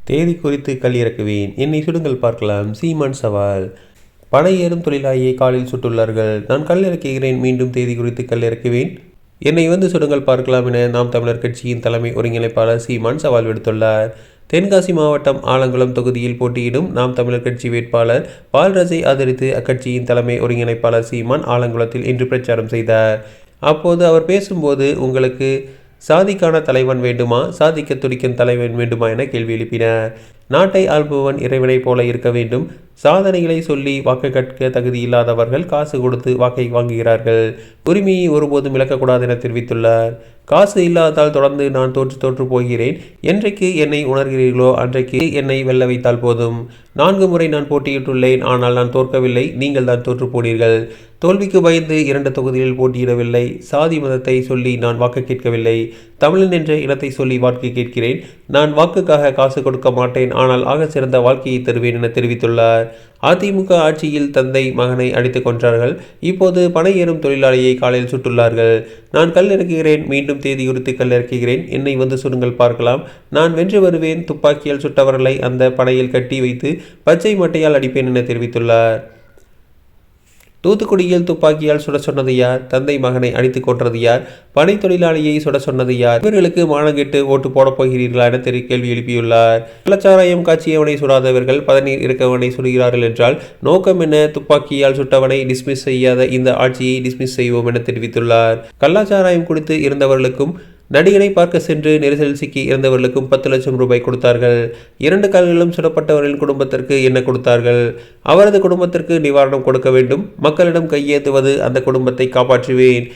தேதி குறித்து கல் இறக்குவேன், என்னை சுடுங்கள் பார்க்கலாம். சீமான் சவால். பனை ஏறும் தொழிலாளியை காலில் சுட்டுள்ளார்கள். நான் கல் இறக்குகிறேன், மீண்டும் தேதி குறித்து கல் இறக்குவேன், என்னை வந்து சுடுங்கள் பார்க்கலாம் என நாம் தமிழர் கட்சியின் தலைமை ஒருங்கிணைப்பாளர் சீமான் சவால் விடுத்துள்ளார். தென்காசி மாவட்டம் ஆலங்குளம் தொகுதியில் போட்டியிடும் நாம் தமிழர் கட்சி வேட்பாளர் பால்ராஜை ஆதரித்து அக்கட்சியின் தலைமை ஒருங்கிணைப்பாளர் சீமான் ஆலங்குளத்தில் இன்று பிரச்சாரம் செய்தார். அப்போது அவர் பேசும்போது, உங்களுக்கு சாதிக்கான தலைவன் வேண்டுமா, சாதிக்க துடிக்கும் தலைவன் வேண்டுமா என கேள்வி எழுப்பினார். நாட்டை ஆள்பவன் இறைவனை போல இருக்க வேண்டும். சாதனைகளை சொல்லி வாக்கு கற்க தகுதி இல்லாதவர்கள் காசு கொடுத்து வாக்கை வாங்குகிறார்கள். உரிமையை ஒருபோதும் இழக்கக்கூடாது என தெரிவித்துள்ளார். காசு இல்லாதால் தொடர்ந்து நான் தோற்று போகிறேன். என்றைக்கு என்னை உணர்கிறீர்களோ அன்றைக்கு என்னை வெல்ல வைத்தால் போதும். 4 முறை நான் போட்டியிட்டுள்ளேன், ஆனால் நான் தோற்கவில்லை. நீங்கள் தான் தோற்று போனீர்கள். தோல்விக்கு பயந்து 2 தொகுதிகளில் போட்டியிடவில்லை. சாதி மதத்தை சொல்லி நான் வாக்கு கேட்கவில்லை. தமிழன் என்ற இனத்தை சொல்லி வாக்கு கேட்கிறேன். நான் வாக்குக்காக காசு கொடுக்க மாட்டேன், ஆனால் ஆக சிறந்த வாழ்க்கையை தருவேன் என தெரிவித்துள்ளார். அதிமுக ஆட்சியில் தந்தை மகனை அடித்துக் கொன்றார்கள். இப்போது பனை ஏறும் தொழிலாளியை காலையில் சுட்டுள்ளார்கள். நான் கல் இறக்குகிறேன், மீண்டும் தேதி குறித்து கல் இறக்குகிறேன், என்னை வந்து சுடுங்கள் பார்க்கலாம். நான் வென்று வருவேன். துப்பாக்கியால் சுட்டவர்களை அந்த பனையில் கட்டி வைத்து பச்சை மட்டையால் அடிப்பேன் என தெரிவித்துள்ளார். தூத்துக்குடியில் துப்பாக்கியால் சுட சொன்னது யார்? தந்தை மகனை அடித்து கொன்றது யார்? பனை தொழிலாளியை சுட சொன்னது யார்? இவர்களுக்கு மானங்கெட்டு ஓட்டு போடப் போகிறீர்களா என கேள்வி எழுப்பியுள்ளார். கள்ளச்சாராயம் காட்சியவனை சுடாதவர்கள் பதநீர் இருக்கவனை சுடுகிறார்கள் என்றால் நோக்கம் என்ன? துப்பாக்கியால் சுட்டவனை டிஸ்மிஸ் செய்யாத இந்த ஆட்சியை டிஸ்மிஸ் செய்வோம் என தெரிவித்துள்ளார். கள்ளச்சாராயம் குடித்து இருந்தவர்களுக்கும் நடிகனை பார்க்க சென்று நெரிசல் சிக்கி இறந்தவர்களுக்கும் 10 லட்சம் ரூபாய் கொடுத்தார்கள். 2 கால்களும் சுடப்பட்டவர்களின் குடும்பத்திற்கு என்ன கொடுத்தார்கள்? அவரது குடும்பத்திற்கு நிவாரணம் கொடுக்க வேண்டும். மக்களிடம் கையேந்துவது அந்த குடும்பத்தை காப்பாற்றுவேன்.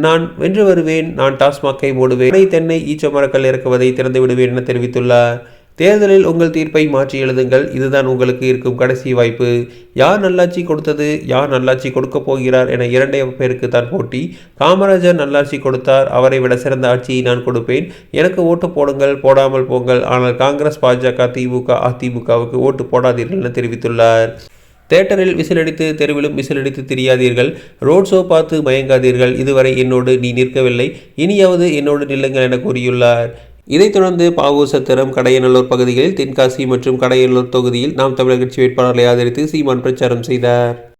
நான் வென்று வருவேன். நான் டாஸ்மாகை மூடுவேன். தென்னை ஈச்சமரக்கல் இறக்குவதை திறந்து விடுவேன் என தெரிவித்துள்ளார். தேர்தலில் உங்கள் தீர்ப்பை மாற்றி எழுதுங்கள். இதுதான் உங்களுக்கு இருக்கும் கடைசி வாய்ப்பு. யார் நல்லாட்சி கொடுத்தது, யார் நல்லாட்சி கொடுக்க போகிறார் என 2 பேருக்கு தான் போட்டி. காமராஜர் நல்லாட்சி கொடுத்தார். அவரை விட சிறந்த ஆட்சியை நான் கொடுப்பேன். எனக்கு ஓட்டு போடுங்கள், போடாமல் போங்கள். ஆனால் காங்கிரஸ், பாஜக, திமுக, அதிமுகவுக்கு ஓட்டு போடாதீர்கள் என தெரிவித்துள்ளார். தியேட்டரில் விசிலடித்து தெருவிலும் விசிலடித்து திரியாதீர்கள். ரோட் ஷோ பார்த்து மயங்காதீர்கள். இதுவரை என்னோடு நீ நிற்கவில்லை, இனியாவது என்னோடு நில்லுங்கள் என கூறியுள்ளார். இதைத் தொடர்ந்து பாவூர் சத்திரம், கடையநல்லூர் பகுதிகளில் தென்காசி மற்றும் கடையநல்லூர் தொகுதியில் நாம் தமிழர் கட்சி வேட்பாளர்களை ஆதரித்து சீமான் பிரச்சாரம் செய்தார்.